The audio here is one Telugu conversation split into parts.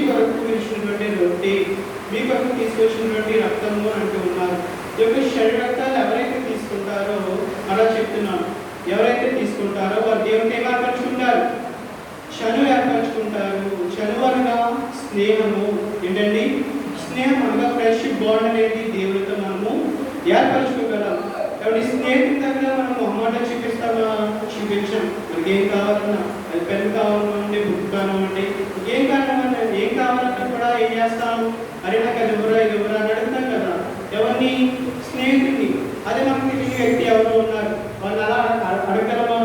కొరకు పిలిచినటువంటి రొట్టె, మీ కొరకు తీసుకొచ్చినటువంటి రక్తము అంటూ ఉన్నారు. ఈ యొక్క శరీర రక్తాలు ఎవరైతే తీసుకుంటారో, అలా చెప్తున్నాను, ఎవరైతే తీసుకుంటారో వారు దేవునికి ఏం ఏర్పరచుకుంటారు? చనువు ఏర్పరచుకుంటారు. చనువు అనగా స్నేహము. ఏంటండి? స్నేహం అనగా ఫ్రెండ్షిప్ బాండ్ అనేది దేవుడితో మనము ఏర్పరచుకోగలం. కాబట్టి స్నేహితుల దగ్గర మనం మొహమాటం చూపిస్తామా? చూపించాం. మనకి ఏం కావాలన్నా, అది పెన్ కావాలంటే, బుక్ కానివ్వండి, ఏం కావాలన్నా కూడా ఏం చేస్తాం? అరే నాకు అది ఎవరా ఇది ఎవరా అని అడుగుతాం కదా. ఎవరిని? స్నేహితుడిని. అదే మనకి తెలియని వ్యక్తి ఎవరో ఉన్నారు, వాళ్ళు అలా అడగలమా?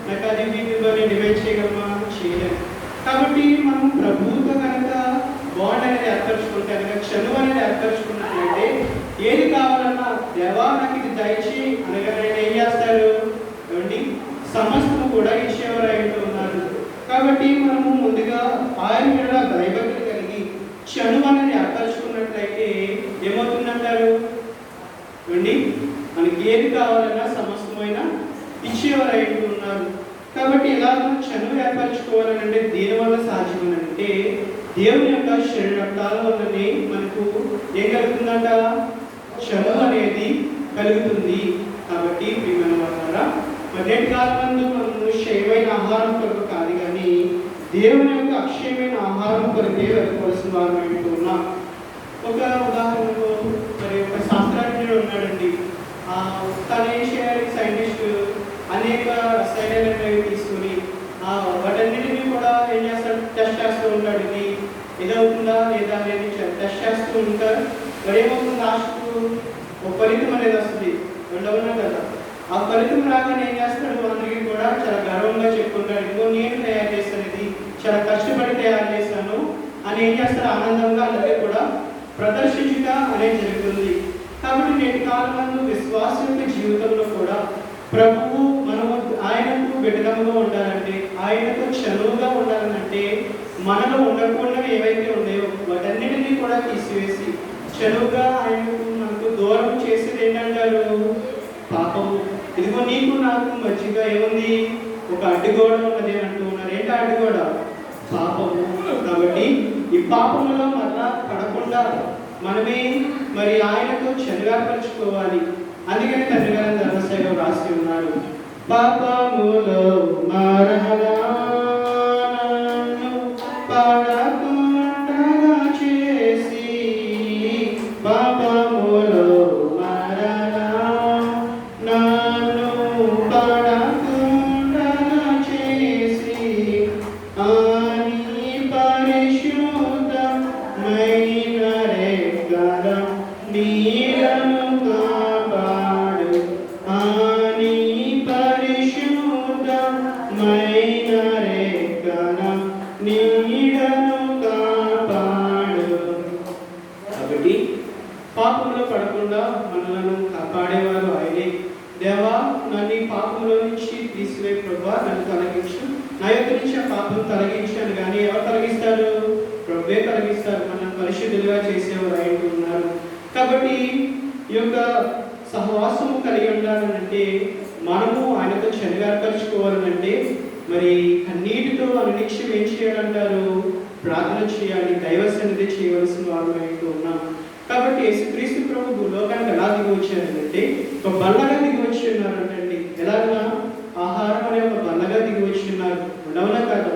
నాకు అది నేను డివైడ్ చేయగలమా? చేయలేము. కాబట్టి మనం ప్రభువుతో కనుక బాండ్ అనేది ఏర్పరచుకుంటే, కనుక చనువు అనేది ఏర్పరచుకున్నట్లయితే ఏది కావాలన్నా దేవా నాకు ఇది దయచి అనగా ఆయన ఏం చేస్తారు? ఏమండి? సమస్తము కూడా ఇచ్చేవారు అయిపోతూ ఉన్నారు. కాబట్టి మనము ముందుగా ఆయన మీద భయభక్తులు కలిగి చనువు అనేది ఏర్పరచుకున్నట్లయితే ఏమవుతుందంటారు? ఏమండి? మనకి ఏది కావాలన్నా సమస్తమైన ఇచ్చేవారు అయిపోతూ ఉన్నారు. కాబట్టి ఇలా చనువు ఏర్పరచుకోవాలని అంటే దేని వల్ల సాధ్యమనంటే దేవుని యొక్క శరీర రక్తాల వల్లనే మనకు ఏం కలుగుతుందంట? చనువు అనేది కలుగుతుంది. కాబట్టి ప్రియమైన వారా, నేటి కాలంలో మనము క్షయమైన ఆహారం కొరకు కాదు కానీ దేవుని యొక్క అక్షయమైన ఆహారం కొరకే వెళ్ళవలసిన వారు అంటూ ఉన్నాం. ఒక ఉదాహరణలో మరి ఒక శాస్త్రజ్ఞుడు ఉన్నాడండి. తను ఏం చేయాలి? సైంటిస్ట్ అనేక రసాయనాలను తీసుకుని వాటన్నిటినీ కూడా ఏం చేస్తాడు? టెస్ట్ చేస్తూ ఉంటాడు. ఇది ఇదవుతుందా లేదా అనేది టెస్ట్ చేస్తూ ఉంటారు. మరి ఏమవుతుంది? లాస్ట్కు ఒక ఫలితం అనేది వస్తుంది. రెండవనా కదా, ఆ ఫలితం రాగానే ఏం చేస్తాడు? అందరికీ కూడా చాలా గర్వంగా చెప్పుకుంటాడు, ఇదిగో నేను తయారు చేస్తాను, ఇది చాలా కష్టపడి తయారు చేశాను అని ఏం చేస్తాడు? ఆనందంగా అందరికీ కూడా ప్రదర్శించుట అనేది జరుగుతుంది. కాబట్టి నేటి కాలంలో విశ్వాసం యొక్క జీవితంలో కూడా ప్రభువు మనము ఆయనకు బిడ్డలుగా ఉండాలంటే, ఆయనకు చనువుగా ఉండాలంటే మనలో ఉండకూడనివి ఏవైతే ఉన్నాయో వాటన్నిటినీ కూడా తీసివేసి చనువుగా ఆయనకు మనకు దూరం చేసేది ఏంటంటారు? పాపము. ఇదిగో నీకు నాకు మధ్యగా ఏముంది? ఒక అడ్డుగోడ ఉన్నది అంటూ ఉన్నారు. ఏంటి అడ్డుగోడ? పాపము. కాబట్టి ఈ పాపములో మరలా పడకుండా మనమే మరి ఆయనతో చనువుపరచుకోవాలి. అందుకని తండ్రి గారి ధర్మశాఖ రాసి ఉన్నారు, పాపములో మరలా పడకుండా చేసి, పాపములో మరలా నన్ను పడకుండా చేసి, అని పరిశుద్ధమైన రెక్కల నీడను కాపాడు, అని పరిశుద్ధమైన రెక్కల నీడను కాపాడు. కాబట్టి పాపంలో పడకుండా మనలను కాపాడేవారు ఆయనే. దేవా, నన్ను పాపంలో నుంచి తీసివే ప్రభువా, నన్ను తొలగించు, నా యొక్క నుంచి ఆ పాపం తొలగించాను. కానీ ఎవరు తొలగిస్తారు? ప్రభువే తొలగిస్తారు. మనల్ని పరిశుద్ధులుగా చేసేవారు ఆయన ఉన్నారు. కాబట్టి ఈ యొక్క సహవాసము కలిగి ఉండాలనంటే, మనము ఆయనతో చనువుపరచుకోవాలనంటే మరి కన్నీటితో అనునిత్యం ఏం చేయాలంటారు? ప్రార్థన చేయాలి, దైవ సన్నిధి చేయవలసిన వారు అంటూ ఉన్నాం. కాబట్టి యేసుక్రీస్తు ప్రభు భూలోకానికి ఎలా దిగి వచ్చారంటే ఒక బల్లగా దిగి వచ్చి ఉన్నారంటండి. ఎలాగా? ఆహారం అనే ఒక బల్లగా దిగి వచ్చి ఉన్నారు. ఉండవునా కదా?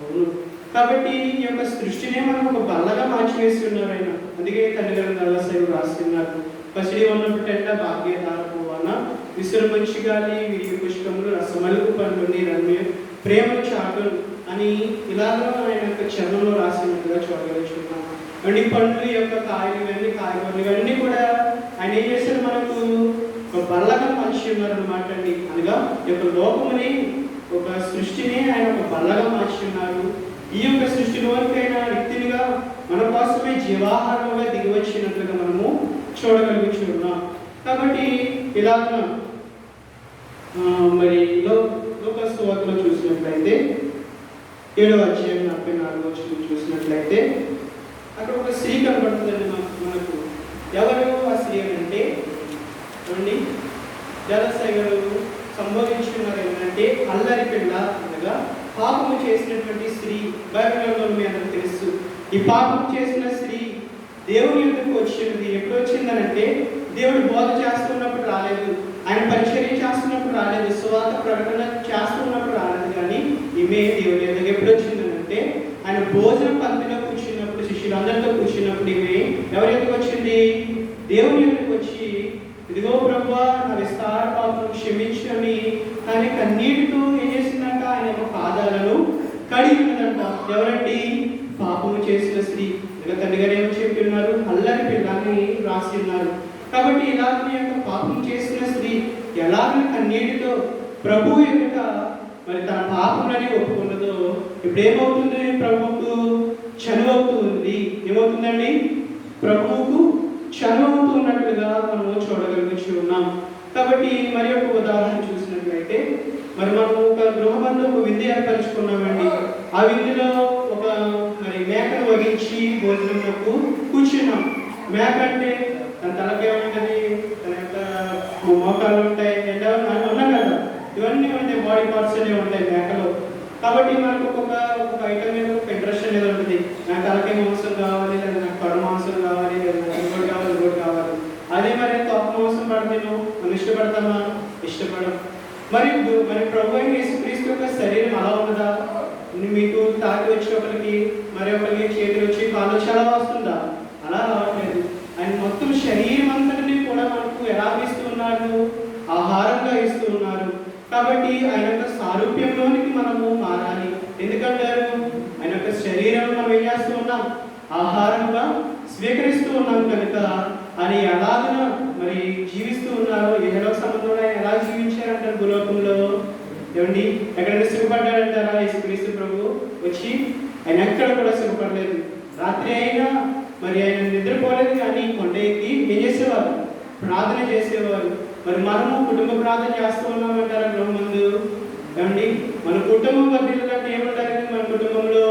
అవును. కాబట్టి ఈ యొక్క సృష్టినే మనం ఒక బల్లగా మార్చివేసి ఉన్నారు ఆయన. అందుకే తండ్రి గారు నల్లసైలు రాస్తున్నారు, పసిడి ఉన్నప్పుడు ఎండ భాగ్యదారపు అన్న విసురు మంచి గాలి విరిగి పుష్పములు రసమలుగు పండుని రమ్య ప్రేమలు చాటులు అని ఇలాగా ఆయన యొక్క చర్మంలో రాసినట్టుగా చూడగలుగుతున్నాం. అండ్ ఈ పండ్లు యొక్క కాయలు ఇవన్నీ కాయగూరలు ఇవన్నీ కూడా ఆయన ఏం చేశారు? మనకు ఒక బల్లగా మనిషి ఉన్నారనమాట అండి. అనగా ఈ యొక్క లోకముని ఒక సృష్టిని ఆయన ఒక బల్లగా మార్చి ఉన్నారు. ఈ యొక్క సృష్టిలోనికైనా వ్యక్తినిగా మన కోసమే జీవాహారంగా దిగి వచ్చినట్లుగా మనము చూడగలుగుతున్నాం. కాబట్టి ఇలాగా మరి లోకస్ వార్తలో చూసినట్లయితే 7వ అధ్యాయం 44వ వచనం చూసినట్లయితే అక్కడ ఒక స్త్రీ కనబడుతుందండి మనకు. ఎవరు ఆ స్త్రీ అంటే చూడండి, జలసై గారు సంబోధించుకున్నారు ఏంటంటే అల్లరి పిల్ల అనగా పాపము చేసినటువంటి స్త్రీ. బైబిల్లో మీ అందరికి తెలుసు ఈ పాపం చేసిన స్త్రీ దేవుని యొద్దకు వచ్చినది. ఎప్పుడు వచ్చిందనంటే దేవుడు బోధ చేస్తున్నప్పుడు రాలేదు, ఆయన పరిచర్య చేస్తున్నప్పుడు రాలేదు, సువార్త ప్రకటన చేస్తున్నప్పుడు రాలేదు. కానీ ఈమె దేవుని యొద్దకు ఎప్పుడు వచ్చిందనంటే ఆయన భోజన పంక్తిలో కూర్చున్నప్పుడు, శిష్యులందరితో కూర్చున్నప్పుడు ఈమె ఎవరి యొద్దకు వచ్చింది? దేవుని యొద్దకు వచ్చి, ఇదిగో ప్రభువా నా విస్తార పాపం క్షమించని కానీ కన్నీటితో ఏం చేసిందంట? ఆయన యొక్క పాదాలను కడిగినదంట. ఎవరండి? పాపము చేసిన స్త్రీ. ఇక తండ్రి గారు ఏమో చెప్తున్నారు? అల్లరి పిల్లని రాసి ఉన్నారు. కాబట్టి ఇలాంటి యొక్క పాపం చేసిన స్త్రీ ఎలాగ కన్నీటితో ప్రభు ఎదుట మరి తన పాపములని ఒప్పుకున్నదో ఇప్పుడు ఏమవుతుంది? ప్రభువుకు చనువవుతూ ఉంది. ఏమవుతుందండి? ప్రభువుకు చనువవుతున్నట్లుగా మనము చూడగలుగుతూ ఉన్నాం. కాబట్టి మరి ఒక ఉదాహరణ చూసినట్లయితే, మరి మనం ఒక గృహబంధు ఒక విందు ఏర్పరచుకున్నామండి. ఆ విందులో ఒక మరి మేకను వగించి భోజనంలోకి కూర్చున్నాం. మేక అంటే తన తలకేముంటుంది, తన యొక్క మోకాలు ఉంటాయి, ఉన్నాం కదా, ఇవన్నీ ఉంటాయి, బాడీ పార్ట్స్ అనేవి ఉంటాయి మేకలో. కాబట్టి మనకు ఒక ఐటమ్ మీద ఒక ఇంట్రెస్ట్ అనేది ఉంటుంది. నాకు తలకే మాంసం కావాలి, లేదా నాకు కడు మాంసం కావాలి, లేదా నాకు ఇంకోటి కావాలి, ఇంకోటి కావాలి. అదే మరి తొక్క మాంసం పడితే మనం ఇష్టపడతామా? ఇష్టపడం. మరి ప్రభు అయిన యేసుక్రీస్తు యొక్క శరీరం అలా ఉన్నదా? మీకు తాకి వచ్చి ఒకరికి మరి ఒకరికి చేతులు వచ్చి కాలు వచ్చి అలా వస్తుందా? అలా రావట్లేదు. ఆయన మొత్తం శరీరం అంతటినీ కూడా మనకు ఎలా ఇస్తూ ఉన్నారు? ఆహారంగా ఇస్తూ ఉన్నారు. కాబట్టి ఆయన యొక్క సారూప్యంలోనికి మనము మారాలి. ఎందుకంటారు? ఆయన యొక్క శరీరం మనం ఏం చేస్తూ ఉన్నాం? ఆహారంగా స్వీకరిస్తూ ఉన్నాం కనుక అని ఎలాగన మరి జీవిస్తూ ఉన్నారు. ఇహలోక సంబంధంలో ఎలా జీవించారంటారు? భూలోకంలో ఏమండి ఎక్కడైనా సిగ్గుపడ్డాడంటారా? యేసుక్రీస్తు ప్రభు వచ్చి ఆయన ఎక్కడ కూడా సిగ్గుపడలేదు. రాత్రి అయినా మరి ఆయన నిద్రపోలేదు, కానీ కొండ ఎక్కి ఏం చేసేవారు? ప్రార్థన చేసేవారు. మరి మనము కుటుంబ ప్రార్థన చేస్తూ ఉన్నామంటారా? గృహ ముందు ఏమండి మన కుటుంబం వర్ధిల్లాలంటే ఏముండాలి? మన కుటుంబంలో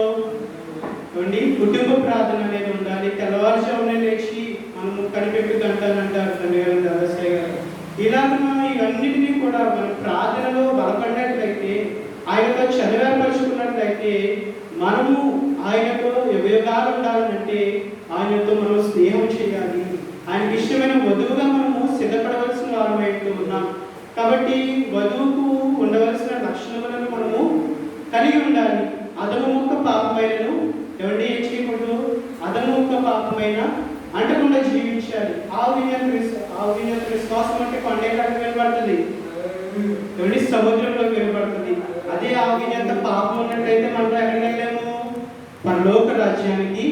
ఏమండి కుటుంబ ప్రార్థన అనేది ఉండాలి. తెల్లవారుజామునే లేచి మనము కనిపెట్టు గంటలంటారు తండ్రి గారు, దర్శయ్య గారు. ఇలాగ ఇవన్నిటినీ కూడా మన ప్రార్థనలో బలపడినట్లయితే, ఆయనతో చదివేర్పరుచుకున్నట్లయితే, మనము ఆయనతో యుగయుగాలు ఉండాలంటే ఆయనతో మనం స్నేహం చేయాలి. ఆయనకి ఇష్టమైన వధువుగా మనము సిద్ధపడవలసిన వారమై ఉన్నాం. కాబట్టి వధువుకు ఉండవలసిన లక్షణములను మనము కలిగి ఉండాలి. అదము ఒక పాపమైనను ఎవరి ఏం చేయకూడదు? అదము ఒక పాపమైన అంటకుండా జీవించాలి. ఆ విశ్వాసం అంటే కొండేళ్ళకి వెళ్ళబడుతుంది, ఎవరి సముద్రంలోకి వెళ్ళబడుతుంది. అదే ఆ విజయంత పాపం ఉన్నట్లయితే మనం ఎక్కడికి వెళ్ళాము? పరలోక రాజ్యానికి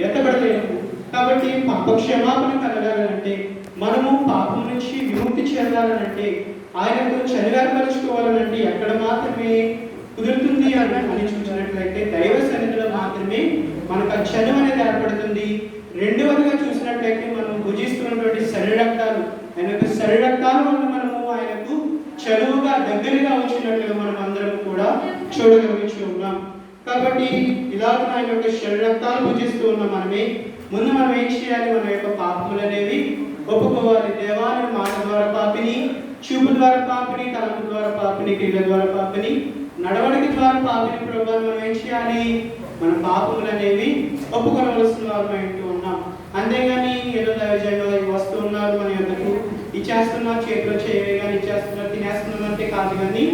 ఎత్తబడలేము. కాబట్టి పాప క్షమాపణ కలగాలంటే, మనము పాపం నుంచి విముక్తి చెందాలనంటే, ఆయనతో చనివేర్పరచుకోవాలనంటే ఎక్కడ మాత్రమే కుదురుతుంది అని చూసినట్లయితే దైవ సన్నిధిలో మాత్రమే మనకు ఆ చనువు అనేది ఏర్పడుతుంది. రెండవదిగా చూసినట్లయితే మనం భుజిస్తున్నటువంటి శరీరక్తాలు, ఆయన యొక్క శరీరక్తాల వల్ల మనము ఆయనకు చనువుగా దగ్గరగా వచ్చినట్లుగా మనం అందరం కూడా చూడగలిగి ఉన్నాం. కాబట్టి ఇలాగ ఆయన యొక్క శరీరక్తాలు భుజిస్తూ ఉన్నాం. ముందు మనం ఏం చేయాలి? మన యొక్క పాపములు అనేవి ఒప్పుకోవాలి. దేవాన్ని మాట ద్వారా పాపిని, చూపు ద్వారా పాపిని, తలంపు ద్వారా పాపిని, క్రియల ద్వారా పాపిని, నడవడిక ద్వారా పాపిని ప్రభుత్వం మనం ఏం చేయాలి? మన పాపములు అనేవి ఒప్పుకొనవలసిన వారు ఉన్నాం. అంతేగాని ఏదో దైవజంగా వస్తూ ఉన్నారు మన యొద్దకు, ఇచ్చేస్తున్నారు, చేతిలో చేయగానే ఇచ్చేస్తున్నారు, తినేస్తున్నారు అంతే కాదు. కానీ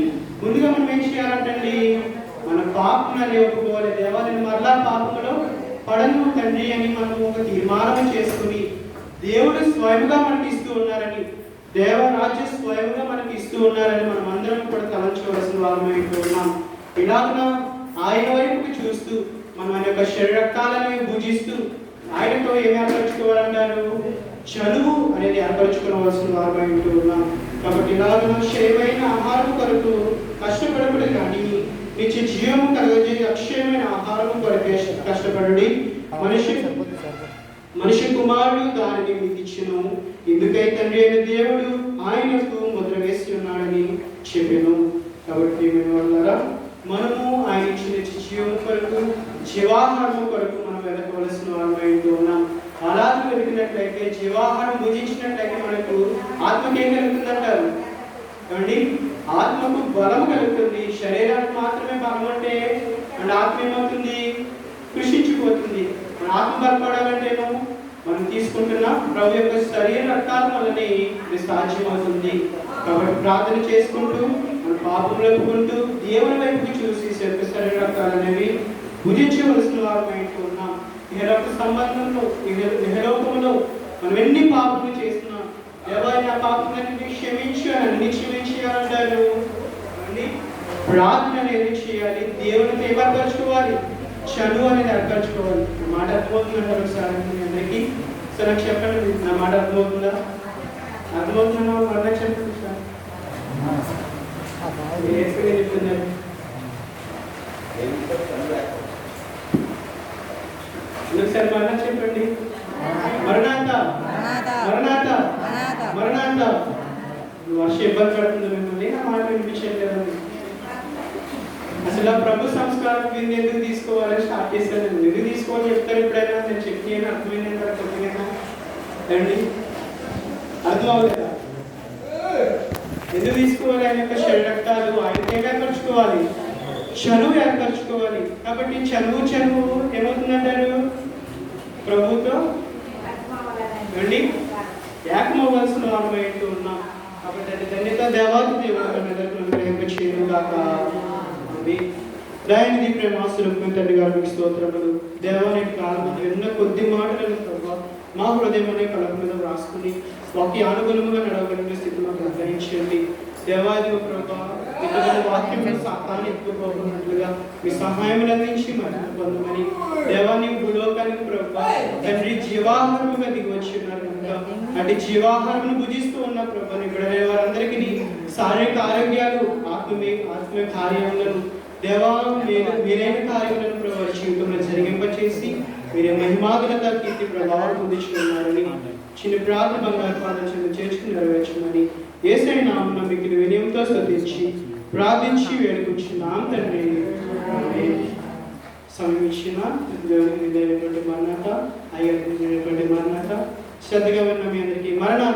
ముందుగా మనం ఏం చేయాలంటండి? మన పాపములని ఒప్పుకోవాలి. దేవాలని మరలా పాపములో పడను తండ్రి అని మనం ఒక తీర్మానం చేసుకుని, దేవుడు స్వయంగా మనకి ఇస్తూ ఉన్నారని, దేవరాజ్య స్వయంగా మనకి ఇస్తూ ఉన్నారని మనం అందరం కూడా తలంచవలసిన వారమై ఉన్నాం. ఇలాగ ఆయన వైపుకి చూస్తూ మనం ఆయన యొక్క శరీరక్తాలని భుజిస్తూ ఆయనతో ఏమి ఏర్పరచుకోవాలంటారు? చనువు అనేది ఏర్పరచుకోవాల్సిన వారమై ఉన్నాం. కాబట్టి ఇలాగ క్షయమైన ఆహారం కొరకు కష్టపడబడి కానీ నిత్య జీవము కలగజే అక్షయమైన ఆహారము కొరకే కష్టపడి మనిషి కుమారుడు దానిని మీకు ఇచ్చెను. ఎందుకై తండ్రి అయిన దేవుడు ఆయనకు ముద్ర వేసి ఉన్నాడని చెప్పాను. కాబట్టి మనము ఆయన ఇచ్చిన జీవము కొరకు, జీవాహారము కొరకు మనం వెతకవలసిన వారమై ఉన్నాం. అలాగే వెతికినట్లయితే, జీవాహారం భుజించినట్లయితే మనకు ఆత్మకి ఏం కలుగుతుందంటారు? ఏమండి ఆత్మకు బలం కలుగుతుంది. శరీరానికి మాత్రమే బలం అంటే ఆత్మ ఏమవుతుంది? కృషించిపోతుంది. వస్తుంది. మన ఆత్మ బలపడాలంటే ఏమో మనం తీసుకుంటున్న ప్రభు యొక్క శరీర రక్తాల వల్లనే ఇది సాధ్యమవుతుంది. కాబట్టి ప్రార్థన చేసుకుంటూ మన పాపంలో ఒప్పుకుంటూ దేవుని వైపుకి చూసి శరీర రక్తాలు అనేవి భుజించవలసిన వారు ఉన్నాం. ఇహలోక సంబంధంలో ఇహలోకంలో మనం ఎన్ని పాపములు చేస్తున్నాం. ఎవరైనా పాపములన్నీ క్షమించు అని అన్ని క్షమించాలంటారు. అన్ని ప్రార్థన అనేది చేయాలి, దేవునితో ఏర్పరచుకోవాలి, చదువు అనేది ఏర్పరచుకోవాలి. నా మాట అర్థమవుతుందంటారు ఒకసారి మీ అందరికీ? సార్ నాకు చెప్పండి, నా మాట అర్థమవుతుందా? అర్థమవుతున్నా అన్నా చెప్పండి సార్. చెప్తున్నారు ఒకసారి మరణ చెప్పండి. మరణాంత మరణాంత మరణాంత. వర్షం ఇబ్బంది పడుతుంది మిమ్మల్ని, ఆ మాట వినిపించలేదు. అసలు ఆ ప్రభు సంస్కారం కింద ఎందుకు తీసుకోవాలని స్టార్ట్ చేశాను. ఎందుకు తీసుకోవాలని చెప్తారు ఎప్పుడైనా? నేను చెప్పి అని అర్థమైంది కదా కొద్దిగా అండి, అర్థం అవ్వలేదా? ఎందుకు తీసుకోవాలి? ఆయన యొక్క శరీరక్తాలు ఆయనకే ఏర్పరచుకోవాలి, చనువు ఏర్పరచుకోవాలి. కాబట్టి చనువు ఏమవుతుందంటారు? ప్రభుతో అండి ఏకమవ్వాల్సిన వారు ఏంటూ ఉన్నాం. కాబట్టి అది ధన్యత దేవాది దేవుడు చేయను కాక. దయానిధి ప్రేమాసులకు తండ్రి గారు మీకు స్తోత్రములు. దేవానికి కాలం ఎన్నో కొద్ది మాటలను ప్రభావ మా హృదయం అనే కళ మీద రాసుకుని వాక్య అనుగుణంగా నడవగలిగిన స్థితి మాకు అనుగ్రహించండి. దేవాది ప్రభావ ఇతరుల వాక్యం సాతాన్ని ఎక్కువగా మీ సహాయం అందించి మరి పొందమని. దేవాన్ని భూలోకానికి ప్రభావ తండ్రి జీవాహారముగా దిగి వచ్చి ఉన్నారు కనుక అటు జీవాహారమును భుజిస్తూ ఉన్న ప్రభావ ఇక్కడ వారందరికీ శారీరక ఆరోగ్యాలు, ఆత్మీయ కార్యములను దేవా మీరైన కార్యములను ప్రభావ జీవితంలో జరిగింపచేసి మీరే మహిమాగలత కీర్తి ప్రభావం పొందించుకున్నారని చిన్న ప్రార్థన బంగారు పాదం చేర్చుకుని నెరవేర్చమని యేసయ్య నామమున మీకు వినయంతో స్తుతించి ప్రార్థించి వేడుకుంటున్నాం తండ్రి. సమయం ఇచ్చిన దేవునికి విధేయమైనటువంటి మరణాత, అయ్యేటువంటి మరణాత, శ్రద్ధగా ఉన్న మీ అందరికీ మరణాత